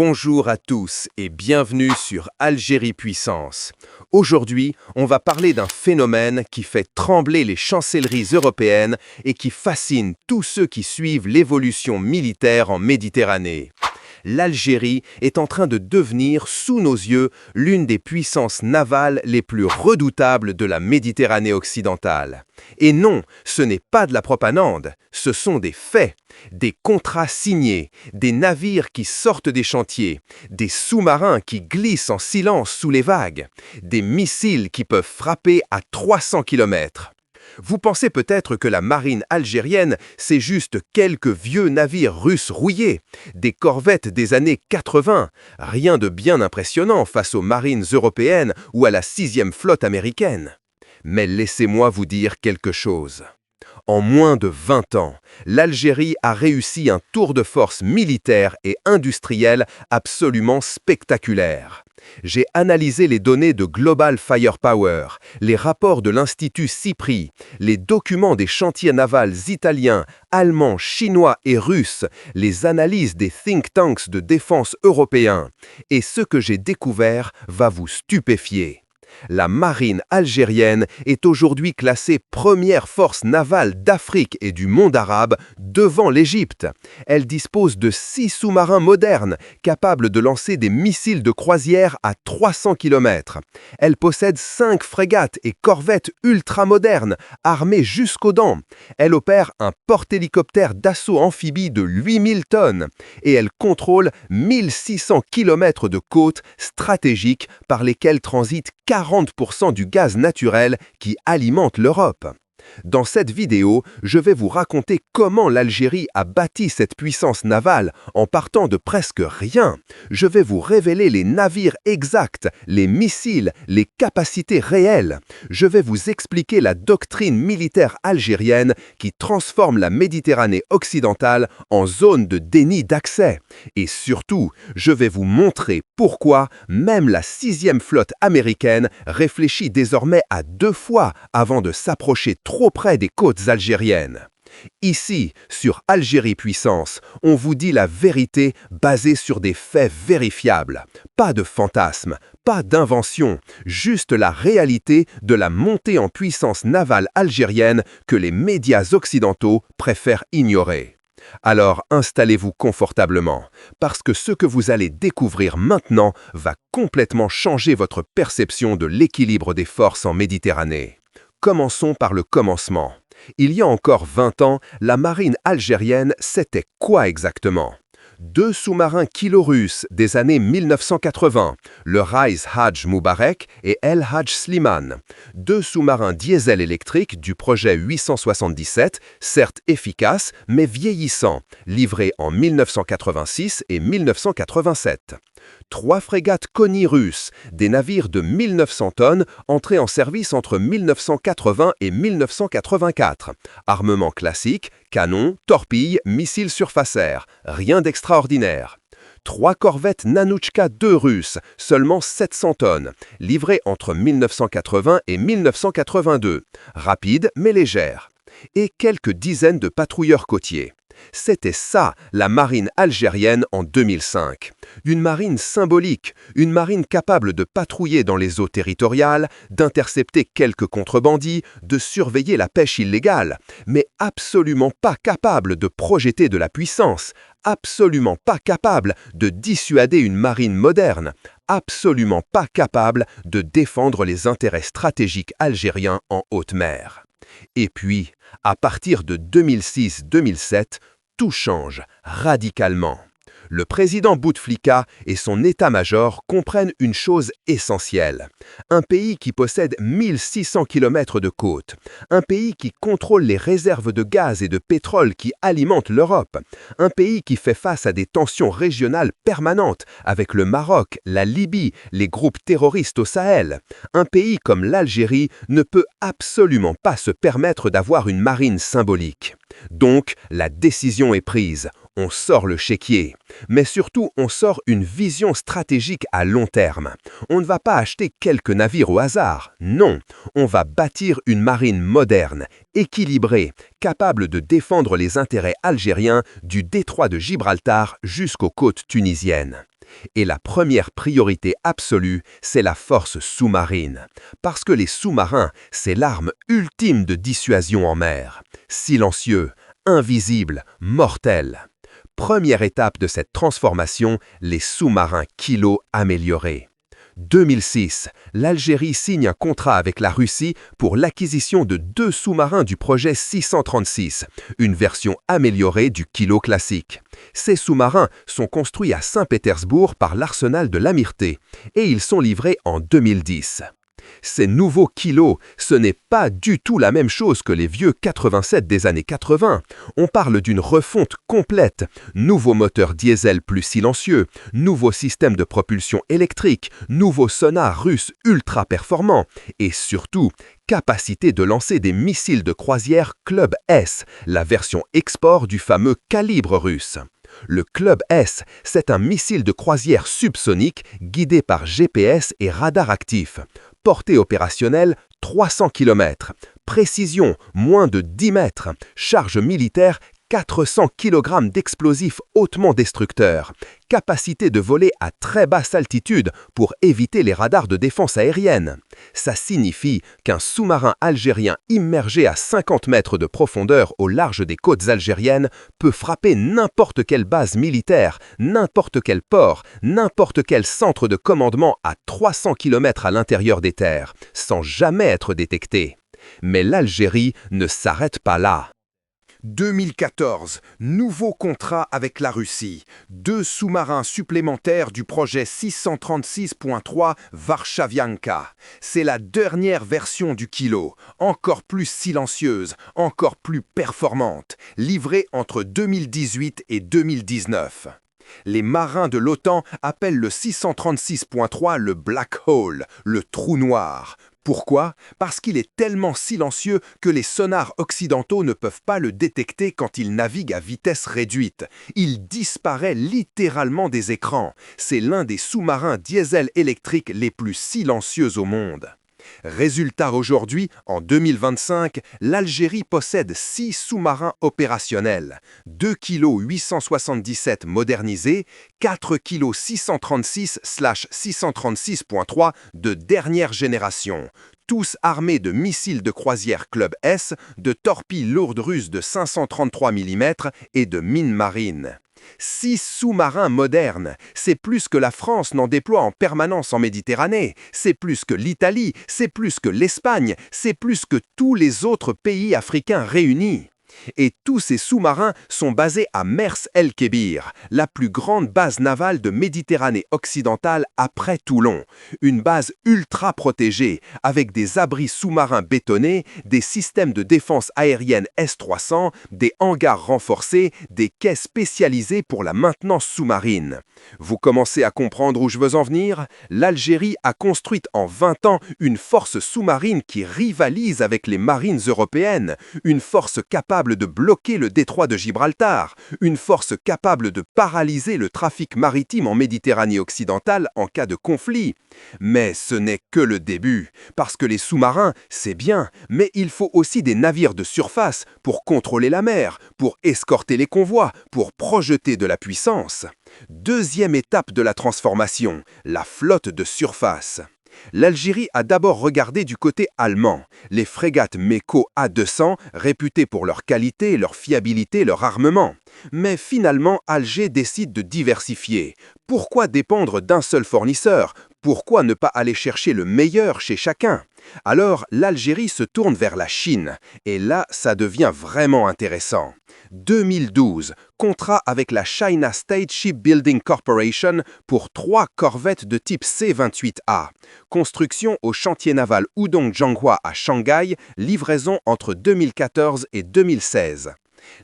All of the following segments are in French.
Bonjour à tous et bienvenue sur Algérie Puissance. Aujourd'hui, on va parler d'un phénomène qui fait trembler les chancelleries européennes et qui fascine tous ceux qui suivent l'évolution militaire en Méditerranée. L'Algérie est en train de devenir, sous nos yeux, l'une des puissances navales les plus redoutables de la Méditerranée occidentale. Et non, ce n'est pas de la propagande, ce sont des faits, des contrats signés, des navires qui sortent des chantiers, des sous-marins qui glissent en silence sous les vagues, des missiles qui peuvent frapper à 300 km. Vous pensez peut-être que la marine algérienne, c'est juste quelques vieux navires russes rouillés, des corvettes des années 80, rien de bien impressionnant face aux marines européennes ou à la 6e flotte américaine. Mais laissez-moi vous dire quelque chose. En moins de 20 ans, l'Algérie a réussi un tour de force militaire et industriel absolument spectaculaire. J'ai analysé les données de Global Firepower, les rapports de l'Institut CIPRI, les documents des chantiers navals italiens, allemands, chinois et russes, les analyses des think tanks de défense européens. Et ce que j'ai découvert va vous stupéfier. La marine algérienne est aujourd'hui classée première force navale d'Afrique et du monde arabe devant l'Égypte. Elle dispose de 6 sous-marins modernes capables de lancer des missiles de croisière à 300 km. Elle possède 5 frégates et corvettes ultramodernes armées jusqu'aux dents. Elle opère un porte-hélicoptère d'assaut amphibie de 8000 tonnes et elle contrôle 1600 km de côtes stratégiques par lesquelles transitent 40% du gaz naturel qui alimente l'Europe. Dans cette vidéo, je vais vous raconter comment l'Algérie a bâti cette puissance navale en partant de presque rien. Je vais vous révéler les navires exacts, les missiles, les capacités réelles. Je vais vous expliquer la doctrine militaire algérienne qui transforme la Méditerranée occidentale en zone de déni d'accès. Et surtout, je vais vous montrer pourquoi même la 6e flotte américaine réfléchit désormais à 2 fois avant de s'approcher trop près des côtes algériennes. Ici, sur Algérie Puissance, on vous dit la vérité basée sur des faits vérifiables. Pas de fantasmes, pas d'invention, juste la réalité de la montée en puissance navale algérienne que les médias occidentaux préfèrent ignorer. Alors installez-vous confortablement, parce que ce que vous allez découvrir maintenant va complètement changer votre perception de l'équilibre des forces en Méditerranée. Commençons par le commencement. Il y a encore 20 ans, la marine algérienne, c'était quoi exactement? 2 sous-marins kilo-russes des années 1980, le Raïs Hadj Moubarek et El Hadj Slimane. 2 sous-marins diesel électriques du projet 877, certes efficaces mais vieillissants, livrés en 1986 et 1987. 3 frégates Konni russes, des navires de 1900 tonnes entrés en service entre 1980 et 1984. Armement classique, canons, torpilles, missiles surface-air, rien d'extraordinaire. 3 corvettes Nanouchka II russes, seulement 700 tonnes, livrées entre 1980 et 1982, rapides mais légères. Et quelques dizaines de patrouilleurs côtiers. C'était ça, la marine algérienne en 2005. Une marine symbolique, une marine capable de patrouiller dans les eaux territoriales, d'intercepter quelques contrebandis, de surveiller la pêche illégale, mais absolument pas capable de projeter de la puissance, absolument pas capable de dissuader une marine moderne, absolument pas capable de défendre les intérêts stratégiques algériens en haute mer. Et puis, à partir de 2006-2007, tout change radicalement. Le président Bouteflika et son état-major comprennent une chose essentielle. Un pays qui possède 1600 km de côte, un pays qui contrôle les réserves de gaz et de pétrole qui alimentent l'Europe, un pays qui fait face à des tensions régionales permanentes avec le Maroc, la Libye, les groupes terroristes au Sahel. Un pays comme l'Algérie ne peut absolument pas se permettre d'avoir une marine symbolique. Donc, la décision est prise. On sort le chéquier. Mais surtout, on sort une vision stratégique à long terme. On ne va pas acheter quelques navires au hasard. Non, on va bâtir une marine moderne, équilibrée, capable de défendre les intérêts algériens du détroit de Gibraltar jusqu'aux côtes tunisiennes. Et la première priorité absolue, c'est la force sous-marine. Parce que les sous-marins, c'est l'arme ultime de dissuasion en mer. Silencieux, invisible, mortel. Première étape de cette transformation, les sous-marins Kilo améliorés. 2006, l'Algérie signe un contrat avec la Russie pour l'acquisition de 2 sous-marins du projet 636, une version améliorée du Kilo classique. Ces sous-marins sont construits à Saint-Pétersbourg par l'arsenal de l'Amirté et ils sont livrés en 2010. Ces nouveaux kilos, ce n'est pas du tout la même chose que les vieux 87 des années 80. On parle d'une refonte complète. Nouveau moteur diesel plus silencieux, nouveau système de propulsion électrique, nouveau sonar russe ultra performant et surtout, capacité de lancer des missiles de croisière Club S, la version export du fameux calibre russe. Le Club S, c'est un missile de croisière subsonique guidé par GPS et radar actif. Portée opérationnelle, 300 km. Précision, moins de 10 mètres. Charge militaire, 400 kg d'explosifs hautement destructeurs. Capacité de voler à très basse altitude pour éviter les radars de défense aérienne. Ça signifie qu'un sous-marin algérien immergé à 50 mètres de profondeur au large des côtes algériennes peut frapper n'importe quelle base militaire, n'importe quel port, n'importe quel centre de commandement à 300 km à l'intérieur des terres, sans jamais être détecté. Mais l'Algérie ne s'arrête pas là. 2014, nouveau contrat avec la Russie. 2 sous-marins supplémentaires du projet 636.3 Varshavianka. C'est la dernière version du Kilo, encore plus silencieuse, encore plus performante, livrée entre 2018 et 2019. Les marins de l'OTAN appellent le 636.3 le Black Hole, le trou noir. Pourquoi? Parce qu'il est tellement silencieux que les sonars occidentaux ne peuvent pas le détecter quand il navigue à vitesse réduite. Il disparaît littéralement des écrans. C'est l'un des sous-marins diesel électriques les plus silencieux au monde. Résultat aujourd'hui, en 2025, l'Algérie possède 6 sous-marins opérationnels, 2 kg 877 modernisés, 4 kg 636/636.3 de dernière génération, tous armés de missiles de croisière Club S, de torpilles lourdes russes de 533 mm et de mines marines. 6 sous-marins modernes, c'est plus que la France n'en déploie en permanence en Méditerranée, c'est plus que l'Italie, c'est plus que l'Espagne, c'est plus que tous les autres pays africains réunis. Et tous ces sous-marins sont basés à Mers el-Kébir, la plus grande base navale de Méditerranée occidentale après Toulon. Une base ultra protégée, avec des abris sous-marins bétonnés, des systèmes de défense aérienne S-300, des hangars renforcés, des quais spécialisés pour la maintenance sous-marine. Vous commencez à comprendre où je veux en venir? L'Algérie a construit en 20 ans une force sous-marine qui rivalise avec les marines européennes, une force capable de bloquer le détroit de Gibraltar, une force capable de paralyser le trafic maritime en Méditerranée occidentale en cas de conflit. Mais ce n'est que le début, parce que les sous-marins, c'est bien, mais il faut aussi des navires de surface pour contrôler la mer, pour escorter les convois, pour projeter de la puissance. Deuxième étape de la transformation, la flotte de surface. L'Algérie a d'abord regardé du côté allemand, les frégates Meko A200, réputées pour leur qualité, leur fiabilité, leur armement. Mais finalement, Alger décide de diversifier. Pourquoi dépendre d'un seul fournisseur? Pourquoi ne pas aller chercher le meilleur chez chacun? Alors, l'Algérie se tourne vers la Chine. Et là, ça devient vraiment intéressant. 2012, contrat avec la China State Shipbuilding Corporation pour 3 corvettes de type C-28A. Construction au chantier naval Hudong-Zhonghua à Shanghai, livraison entre 2014 et 2016.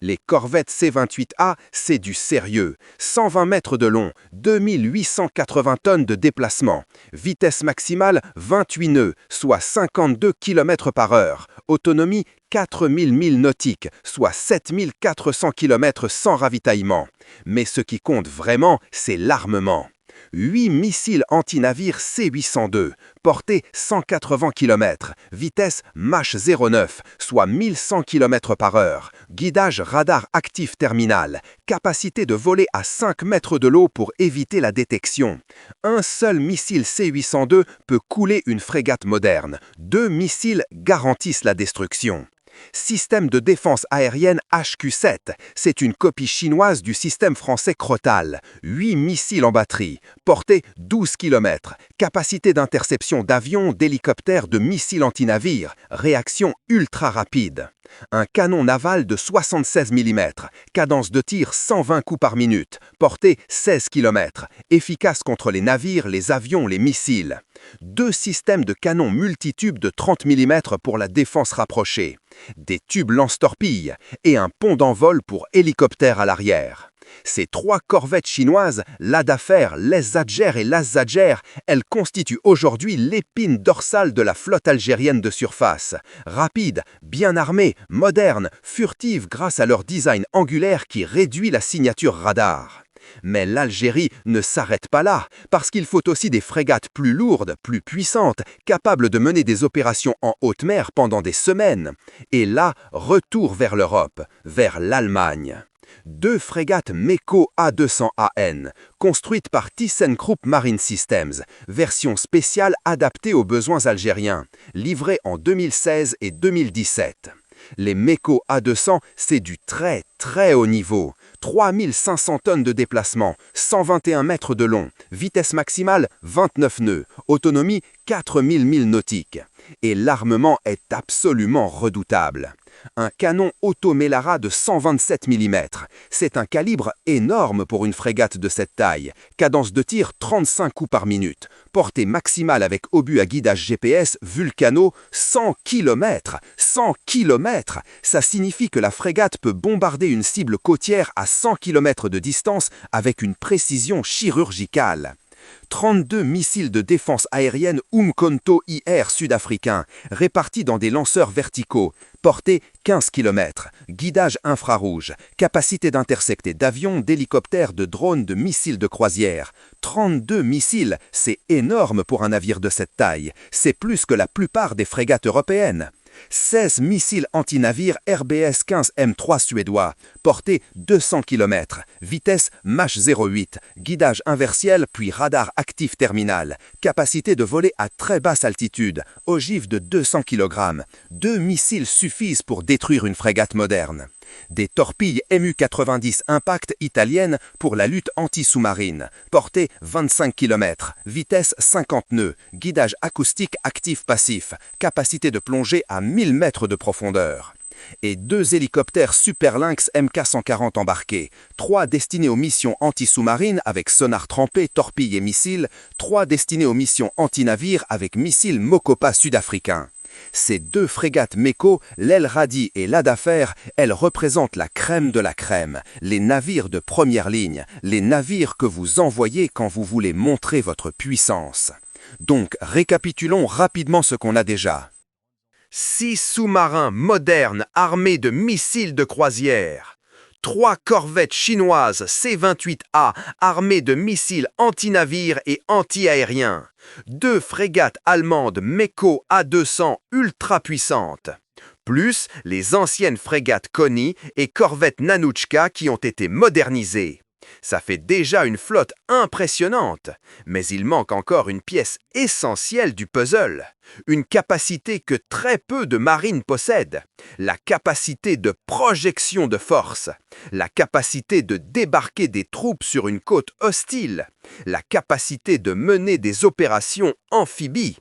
Les corvettes C-28A, c'est du sérieux. 120 mètres de long, 2880 tonnes de déplacement. Vitesse maximale 28 nœuds, soit 52 km/h. Autonomie 4000 milles nautiques, soit 7400 km sans ravitaillement. Mais ce qui compte vraiment, c'est l'armement. 8 missiles anti-navires C-802, portée 180 km, vitesse Mach 09, soit 1100 km par heure, guidage radar actif terminal, capacité de voler à 5 mètres de l'eau pour éviter la détection. Un seul missile C-802 peut couler une frégate moderne. 2 missiles garantissent la destruction. Système de défense aérienne HQ-7, c'est une copie chinoise du système français Crotale. 8 missiles en batterie, portée 12 km, capacité d'interception d'avions, d'hélicoptères, de missiles anti-navires, réaction ultra rapide. Un canon naval de 76 mm, cadence de tir 120 coups par minute, portée 16 km, efficace contre les navires, les avions, les missiles. 2 systèmes de canons multitubes de 30 mm pour la défense rapprochée, des tubes lance-torpilles et un pont d'envol pour hélicoptères à l'arrière. Ces 3 corvettes chinoises, l'Adafer, l'Ezzadjer et l'Azzadjer, elles constituent aujourd'hui l'épine dorsale de la flotte algérienne de surface. Rapides, bien armées, modernes, furtives grâce à leur design angulaire qui réduit la signature radar. Mais l'Algérie ne s'arrête pas là, parce qu'il faut aussi des frégates plus lourdes, plus puissantes, capables de mener des opérations en haute mer pendant des semaines. Et là, retour vers l'Europe, vers l'Allemagne. 2 frégates MEKO A200AN, construites par ThyssenKrupp Marine Systems, version spéciale adaptée aux besoins algériens, livrées en 2016 et 2017. Les MEKO A200, c'est du très haut niveau. 3500 tonnes de déplacement, 121 mètres de long, vitesse maximale 29 nœuds, autonomie 4000 milles nautiques. Et l'armement est absolument redoutable. Un canon Auto-Melara de 127 mm. C'est un calibre énorme pour une frégate de cette taille. Cadence de tir 35 coups par minute. Portée maximale avec obus à guidage GPS Vulcano 100 km. 100 km! Ça signifie que la frégate peut bombarder une cible côtière à 100 km de distance avec une précision chirurgicale. 32 missiles de défense aérienne Umkhonto IR sud-africains, répartis dans des lanceurs verticaux, portée 15 km, guidage infrarouge, capacité d'intercepter d'avions, d'hélicoptères, de drones, de missiles de croisière. 32 missiles, c'est énorme pour un navire de cette taille, c'est plus que la plupart des frégates européennes. 16 missiles anti-navires RBS 15 M3 suédois, portée 200 km, vitesse Mach 08, guidage inversiel puis radar actif terminal, capacité de voler à très basse altitude, ogive de 200 kg. 2 missiles suffisent pour détruire une frégate moderne. Des torpilles MU-90 Impact italiennes pour la lutte anti-sous-marine, portée 25 km, vitesse 50 nœuds, guidage acoustique actif-passif, capacité de plongée à 1000 mètres de profondeur. Et 2 hélicoptères Super Lynx Mk140 embarqués, 3 destinés aux missions anti-sous-marines avec sonar trempé, torpilles et missiles, 3 destinés aux missions anti-navires avec missiles Mokopa sud-africains. Ces 2 frégates MEKO, l'El Radi et l'Adafer, elles représentent la crème de la crème, les navires de première ligne, les navires que vous envoyez quand vous voulez montrer votre puissance. Donc, récapitulons rapidement ce qu'on a déjà. 6 sous-marins modernes armés de missiles de croisière. 3 corvettes chinoises C-28A armées de missiles anti-navires et anti-aériens. 2 frégates allemandes MEKO A200 ultra puissantes. Plus les anciennes frégates Konni et corvettes Nanouchka qui ont été modernisées. Ça fait déjà une flotte impressionnante, mais il manque encore une pièce essentielle du puzzle. Une capacité que très peu de marines possèdent. La capacité de projection de force. La capacité de débarquer des troupes sur une côte hostile. La capacité de mener des opérations amphibies.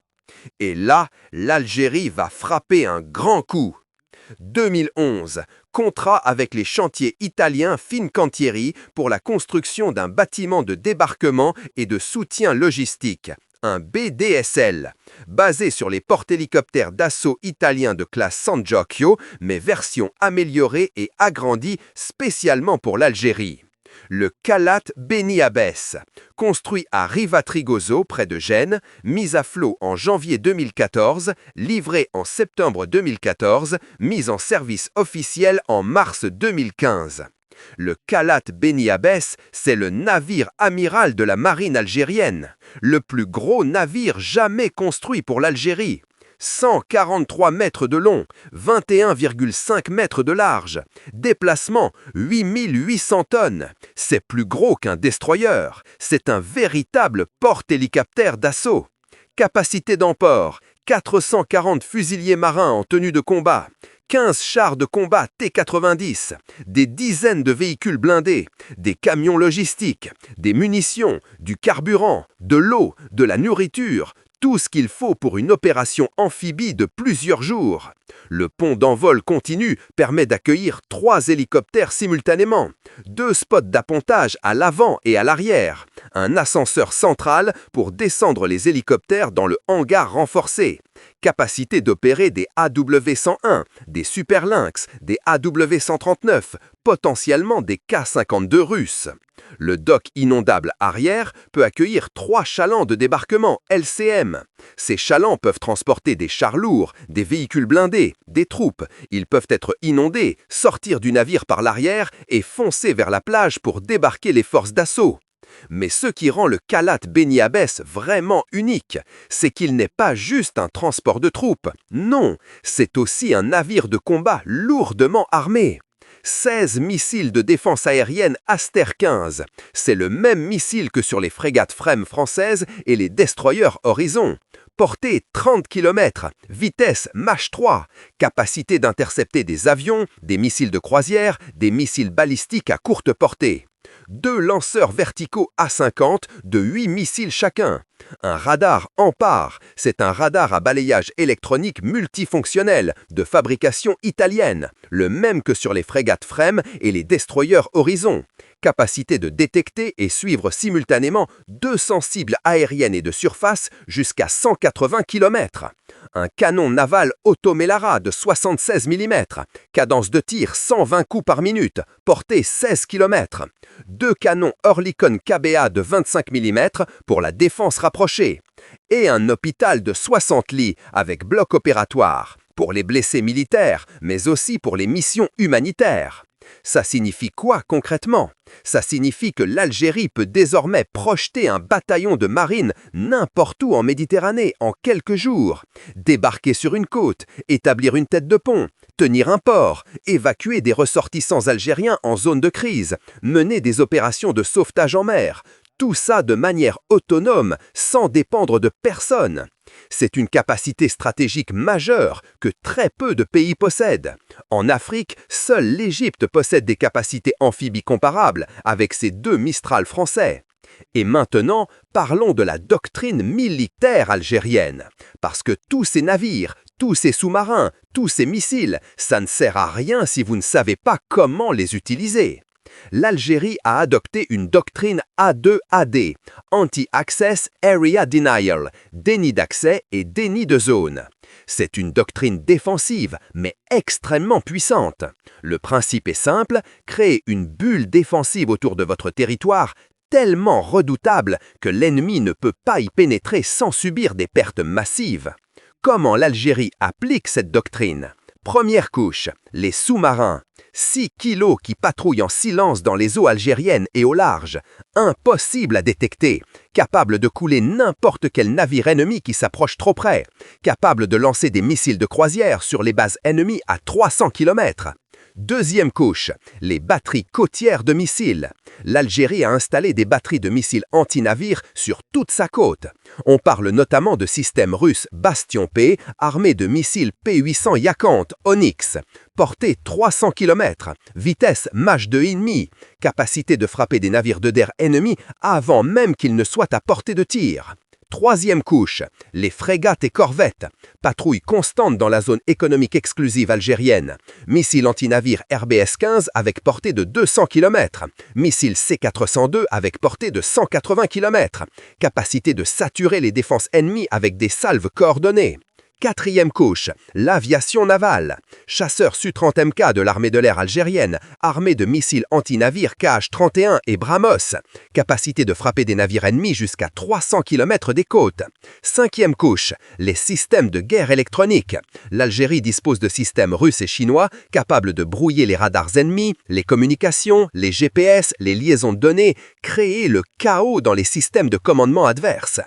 Et là, l'Algérie va frapper un grand coup. 2011, contrat avec les chantiers italiens Fincantieri pour la construction d'un bâtiment de débarquement et de soutien logistique, un BDSL, basé sur les porte-hélicoptères d'assaut italiens de classe San Giorgio, mais version améliorée et agrandie spécialement pour l'Algérie. Le Calat Beni Abbès, construit à Riva-Trigoso près de Gênes, mis à flot en janvier 2014, livré en septembre 2014, mis en service officiel en mars 2015. Le Khalat Beni Abbès, c'est le navire amiral de la marine algérienne, le plus gros navire jamais construit pour l'Algérie. 143 mètres de long, 21,5 mètres de large, déplacement 8800 tonnes. C'est plus gros qu'un destroyer, c'est un véritable porte-hélicoptère d'assaut. Capacité d'emport, 440 fusiliers marins en tenue de combat, 15 chars de combat T-90, des dizaines de véhicules blindés, des camions logistiques, des munitions, du carburant, de l'eau, de la nourriture, tout ce qu'il faut pour une opération amphibie de plusieurs jours. Le pont d'envol continu permet d'accueillir 3 hélicoptères simultanément, 2 spots d'appontage à l'avant et à l'arrière, un ascenseur central pour descendre les hélicoptères dans le hangar renforcé, capacité d'opérer des AW-101, des Super Lynx, des AW-139, potentiellement des K-52 russes. Le dock inondable arrière peut accueillir 3 chalands de débarquement LCM. Ces chalands peuvent transporter des chars lourds, des véhicules blindés, des troupes. Ils peuvent être inondés, sortir du navire par l'arrière et foncer vers la plage pour débarquer les forces d'assaut. Mais ce qui rend le Khalat Beni Abbès vraiment unique, c'est qu'il n'est pas juste un transport de troupes. Non, c'est aussi un navire de combat lourdement armé. 16 missiles de défense aérienne Aster 15. C'est le même missile que sur les frégates Frem françaises et les destroyers Horizon. Portée 30 km, vitesse Mach 3, capacité d'intercepter des avions, des missiles de croisière, des missiles balistiques à courte portée. 2 lanceurs verticaux A50 de 8 missiles chacun. Un radar Ampar, c'est un radar à balayage électronique multifonctionnel de fabrication italienne, le même que sur les frégates Frem et les destroyers Horizon. Capacité de détecter et suivre simultanément 200 cibles aériennes et de surface jusqu'à 180 km. Un canon naval Otto-Melara de 76 mm, cadence de tir 120 coups par minute, portée 16 km. 2 canons Oerlikon KBA de 25 mm pour la défense rapprochée. Et un hôpital de 60 lits avec bloc opératoire, pour les blessés militaires, mais aussi pour les missions humanitaires. Ça signifie quoi concrètement? Ça signifie que l'Algérie peut désormais projeter un bataillon de marine n'importe où en Méditerranée en quelques jours, débarquer sur une côte, établir une tête de pont, tenir un port, évacuer des ressortissants algériens en zone de crise, mener des opérations de sauvetage en mer. Tout ça de manière autonome, sans dépendre de personne. C'est une capacité stratégique majeure que très peu de pays possèdent. En Afrique, seule l'Égypte possède des capacités amphibies comparables avec ses 2 Mistral français. Et maintenant, parlons de la doctrine militaire algérienne. Parce que tous ces navires, tous ces sous-marins, tous ces missiles, ça ne sert à rien si vous ne savez pas comment les utiliser. L'Algérie a adopté une doctrine A2AD, Anti-Access Area Denial, déni d'accès et déni de zone. C'est une doctrine défensive, mais extrêmement puissante. Le principe est simple, créer une bulle défensive autour de votre territoire tellement redoutable que l'ennemi ne peut pas y pénétrer sans subir des pertes massives. Comment l'Algérie applique cette doctrine ? Première couche, les sous-marins. 6 kilos qui patrouillent en silence dans les eaux algériennes et au large. Impossible à détecter. Capable de couler n'importe quel navire ennemi qui s'approche trop près. Capable de lancer des missiles de croisière sur les bases ennemies à 300 km. Deuxième couche, les batteries côtières de missiles. L'Algérie a installé des batteries de missiles anti-navires sur toute sa côte. On parle notamment de systèmes russes Bastion P, armés de missiles P-800 Yakhant Onyx. Portée 300 km, vitesse Mach 2,5, capacité de frapper des navires de guerre ennemis avant même qu'ils ne soient à portée de tir. Troisième couche, les frégates et corvettes. Patrouille constante dans la zone économique exclusive algérienne. Missile anti-navire RBS-15 avec portée de 200 km. Missile C-402 avec portée de 180 km. Capacité de saturer les défenses ennemies avec des salves coordonnées. Quatrième couche, l'aviation navale. Chasseurs Su-30MK de l'armée de l'air algérienne, armés de missiles anti-navires KH-31 et Brahmos. Capacité de frapper des navires ennemis jusqu'à 300 km des côtes. Cinquième couche, les systèmes de guerre électronique. L'Algérie dispose de systèmes russes et chinois capables de brouiller les radars ennemis, les communications, les GPS, les liaisons de données, créer le chaos dans les systèmes de commandement adverses.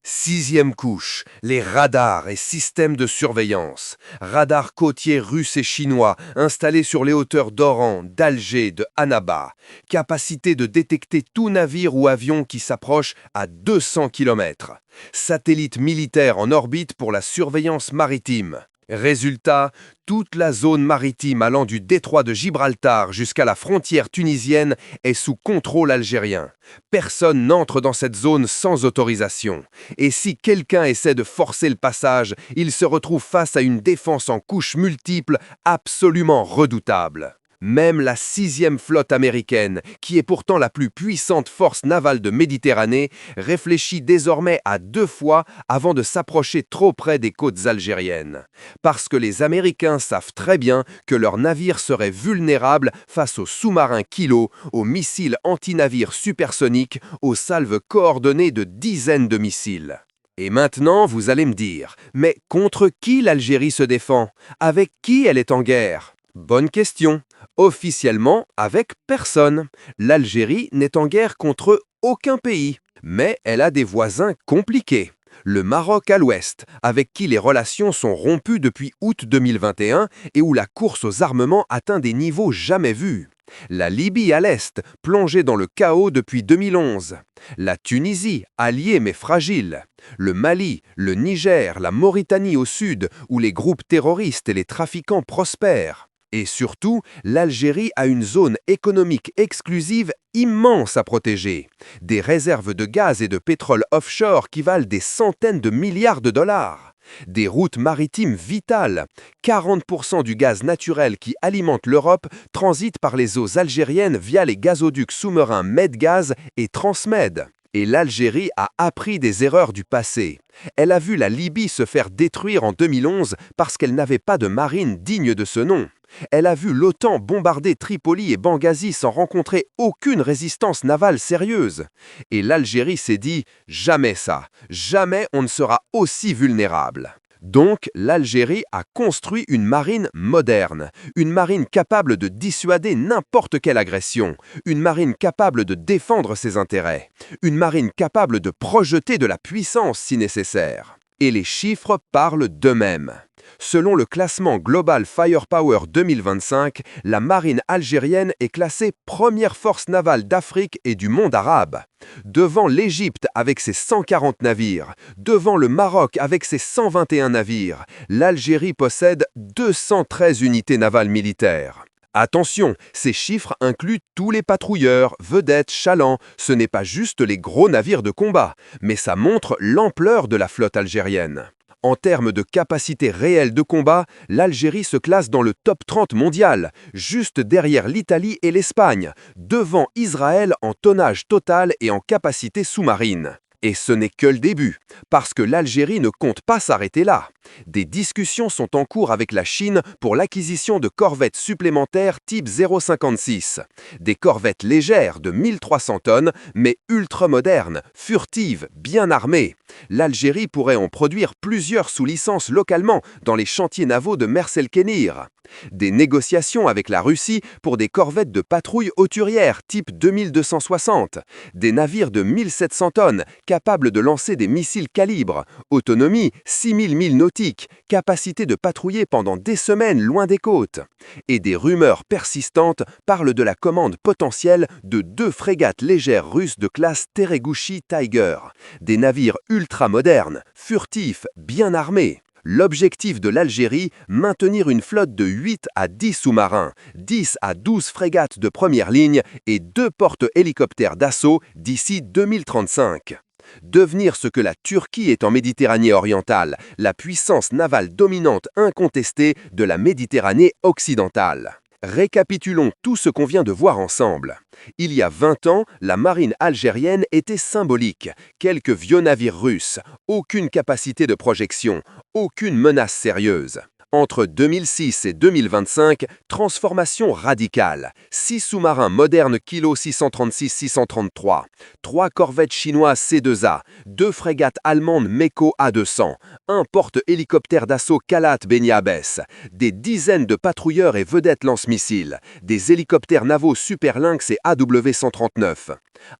Sixième couche, les radars et systèmes de surveillance. Radars côtiers russes et chinois installés sur les hauteurs d'Oran, d'Alger, de Annaba. Capacité de détecter tout navire ou avion qui s'approche à 200 km. Satellite militaire en orbite pour la surveillance maritime. Résultat, toute la zone maritime allant du détroit de Gibraltar jusqu'à la frontière tunisienne est sous contrôle algérien. Personne n'entre dans cette zone sans autorisation. Et si quelqu'un essaie de forcer le passage, il se retrouve face à une défense en couches multiples absolument redoutable. Même la 6e flotte américaine, qui est pourtant la plus puissante force navale de Méditerranée, réfléchit désormais à 2 fois avant de s'approcher trop près des côtes algériennes. Parce que les Américains savent très bien que leurs navires seraient vulnérables face aux sous-marins Kilo, aux missiles anti-navires supersoniques, aux salves coordonnées de dizaines de missiles. Et maintenant, vous allez me dire, mais contre qui l'Algérie se défend? Avec qui elle est en guerre? Bonne question. Officiellement, avec personne. L'Algérie n'est en guerre contre aucun pays. Mais elle a des voisins compliqués. Le Maroc à l'ouest, avec qui les relations sont rompues depuis août 2021 et où la course aux armements atteint des niveaux jamais vus. La Libye à l'est, plongée dans le chaos depuis 2011. La Tunisie, alliée mais fragile. Le Mali, le Niger, la Mauritanie au sud, où les groupes terroristes et les trafiquants prospèrent. Et surtout, l'Algérie a une zone économique exclusive immense à protéger. Des réserves de gaz et de pétrole offshore qui valent des centaines de milliards de dollars. Des routes maritimes vitales. 40% du gaz naturel qui alimente l'Europe transite par les eaux algériennes via les gazoducs sous-marins Medgaz et Transmed. Et l'Algérie a appris des erreurs du passé. Elle a vu la Libye se faire détruire en 2011 parce qu'elle n'avait pas de marine digne de ce nom. Elle a vu l'OTAN bombarder Tripoli et Benghazi sans rencontrer aucune résistance navale sérieuse. Et l'Algérie s'est dit « jamais ça, jamais on ne sera aussi vulnérable ». Donc, l'Algérie a construit une marine moderne, une marine capable de dissuader n'importe quelle agression, une marine capable de défendre ses intérêts, une marine capable de projeter de la puissance si nécessaire. Et les chiffres parlent d'eux-mêmes. Selon le classement Global Firepower 2025, la marine algérienne est classée première force navale d'Afrique et du monde arabe. Devant l'Égypte avec ses 140 navires, devant le Maroc avec ses 121 navires, l'Algérie possède 213 unités navales militaires. Attention, ces chiffres incluent tous les patrouilleurs, vedettes, chalands. Ce n'est pas juste les gros navires de combat, mais ça montre l'ampleur de la flotte algérienne. En termes de capacité réelle de combat, l'Algérie se classe dans le top 30 mondial, juste derrière l'Italie et l'Espagne, devant Israël en tonnage total et en capacité sous-marine. Et ce n'est que le début, parce que l'Algérie ne compte pas s'arrêter là. Des discussions sont en cours avec la Chine pour l'acquisition de corvettes supplémentaires type 056. Des corvettes légères de 1300 tonnes, mais ultra-modernes, furtives, bien armées. L'Algérie pourrait en produire plusieurs sous licence localement dans les chantiers navaux de Mers-el-Kénir. Des négociations avec la Russie pour des corvettes de patrouille hauturière type 2260. Des navires de 1700 tonnes capables de lancer des missiles calibre. Autonomie 6000 milles nautiques. Capacité de patrouiller pendant des semaines loin des côtes. Et des rumeurs persistantes parlent de la commande potentielle de 2 frégates légères russes de classe Teregushi Tiger. Des navires ultra-modernes, furtifs, bien armés. L'objectif de l'Algérie, maintenir une flotte de 8 à 10 sous-marins, 10 à 12 frégates de première ligne et 2 porte-hélicoptères d'assaut d'ici 2035. Devenir ce que la Turquie est en Méditerranée orientale, la puissance navale dominante incontestée de la Méditerranée occidentale. Récapitulons tout ce qu'on vient de voir ensemble. Il y a 20 ans, la marine algérienne était symbolique. Quelques vieux navires russes, aucune capacité de projection, aucune menace sérieuse. Entre 2006 et 2025, transformation radicale. 6 sous-marins modernes Kilo 636-633, 3 corvettes chinoises C2A, 2 frégates allemandes Meko A200, un porte-hélicoptère d'assaut Kalat Beni Abbès, des dizaines de patrouilleurs et vedettes lance-missiles, des hélicoptères navaux Super Lynx et AW139.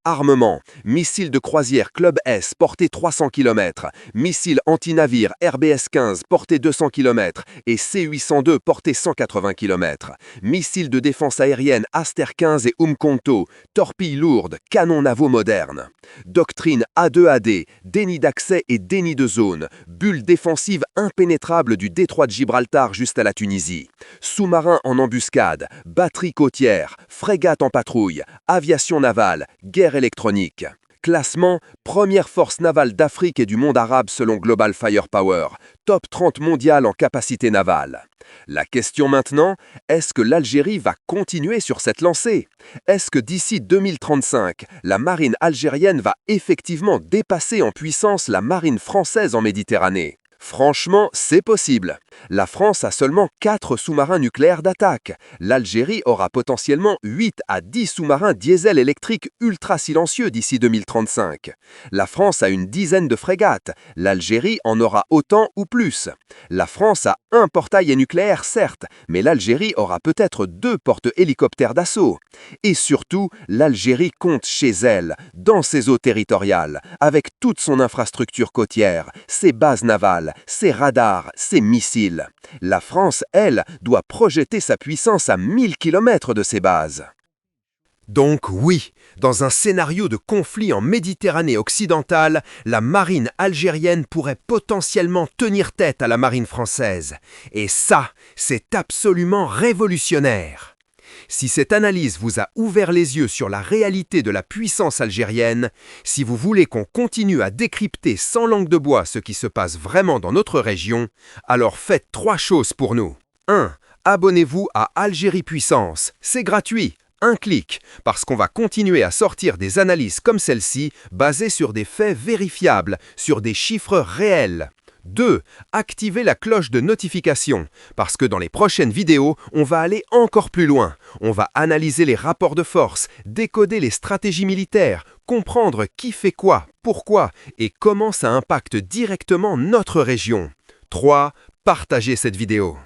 Armement, missiles de croisière Club S portée 300 km, missiles anti-navires RBS-15 portée 200 km et C-802 portée 180 km. Missiles de défense aérienne Aster-15 et Umkhonto, torpilles lourdes, canons navaux modernes. Doctrine A2AD, déni d'accès et déni de zone, bulle défensive impénétrable du détroit de Gibraltar juste à la Tunisie. Sous-marins en embuscade, batteries côtières, frégates en patrouille, aviation navale, guerre électronique. Classement, première force navale d'Afrique et du monde arabe selon Global Firepower, top 30 mondial en capacité navale. La question maintenant, est-ce que l'Algérie va continuer sur cette lancée? Est-ce que d'ici 2035, la marine algérienne va effectivement dépasser en puissance la marine française en Méditerranée? Franchement, c'est possible. La France a seulement 4 sous-marins nucléaires d'attaque. L'Algérie aura potentiellement 8 à 10 sous-marins diesel électriques ultra silencieux d'ici 2035. La France a une dizaine de frégates. L'Algérie en aura autant ou plus. La France a un porte-avions nucléaire, certes, mais l'Algérie aura peut-être 2 porte-hélicoptères d'assaut. Et surtout, l'Algérie compte chez elle, dans ses eaux territoriales, avec toute son infrastructure côtière, ses bases navales, ses radars, ses missiles. La France, elle, doit projeter sa puissance à 1000 km de ses bases. Donc oui, dans un scénario de conflit en Méditerranée occidentale, la marine algérienne pourrait potentiellement tenir tête à la marine française. Et ça, c'est absolument révolutionnaire. Si cette analyse vous a ouvert les yeux sur la réalité de la puissance algérienne, si vous voulez qu'on continue à décrypter sans langue de bois ce qui se passe vraiment dans notre région, alors faites 3 choses pour nous. 1. Abonnez-vous à Algérie Puissance, c'est gratuit. Un clic, parce qu'on va continuer à sortir des analyses comme celle-ci, basées sur des faits vérifiables, sur des chiffres réels. 2. Activez la cloche de notification, parce que dans les prochaines vidéos, on va aller encore plus loin. On va analyser les rapports de force, décoder les stratégies militaires, comprendre qui fait quoi, pourquoi et comment ça impacte directement notre région. 3. Partagez cette vidéo.